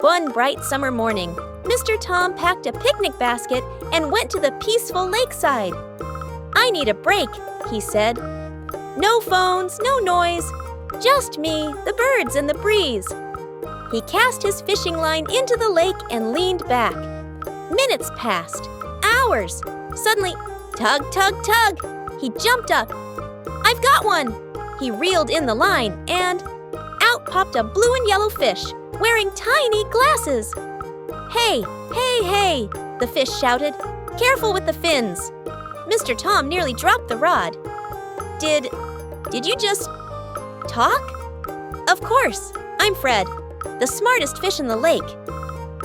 One bright summer morning, Mr. Tom packed a picnic basket and went to the peaceful lakeside. "I need a break," he said. "No phones, no noise, just me, the birds, and the breeze." He cast his fishing line into the lake and leaned back. Minutes passed, hours. Suddenly, tug, tug, tug! He jumped up. "I've got one!" He reeled in the line, and out popped a blue and yellow fish, wearing tiny glasses. "Hey, hey, hey!" the fish shouted. "Careful with the fins!" Mr. Tom nearly dropped the rod. Did you just talk? Of course, I'm Fred, the smartest fish in the lake.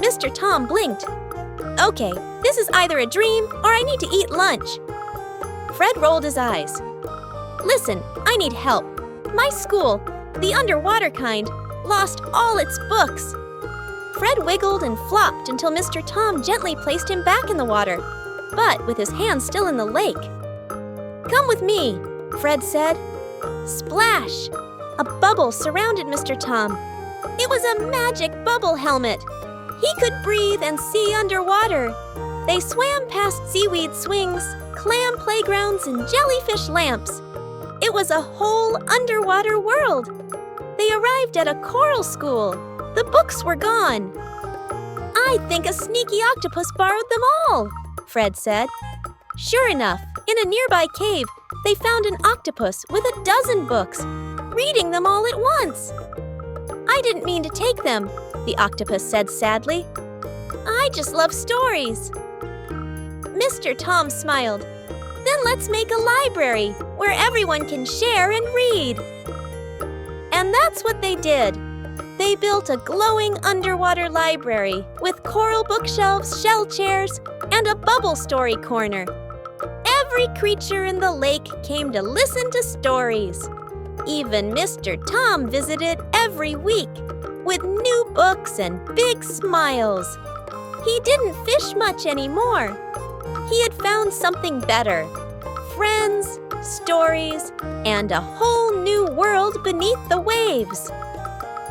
Mr. Tom blinked. Okay, this is either a dream or I need to eat lunch. Fred rolled his eyes. Listen, I need help. My school, the underwater kind, lost all its books. Fred wiggled and flopped until Mr. Tom gently placed him back in the water, but with his hands still in the lake. "Come with me," Fred said. Splash! A bubble surrounded Mr. Tom. It was a magic bubble helmet. He could breathe and see underwater. They swam past seaweed swings, clam playgrounds, and jellyfish lamps. It was a whole underwater world. They arrived at a coral school. The books were gone. "I think a sneaky octopus borrowed them all," Fred said. Sure enough, in a nearby cave, they found an octopus with a dozen books, reading them all at once. "I didn't mean to take them," the octopus said sadly. "I just love stories." Mr. Tom smiled. "Then let's make a library where everyone can share and read." And that's what they did. They built a glowing underwater library with coral bookshelves, shell chairs, and a bubble story corner. Every creature in the lake came to listen to stories. Even Mr. Tom visited every week with new books and big smiles. He didn't fish much anymore. He had found something better: friends, stories, and a whole new world beneath the waves.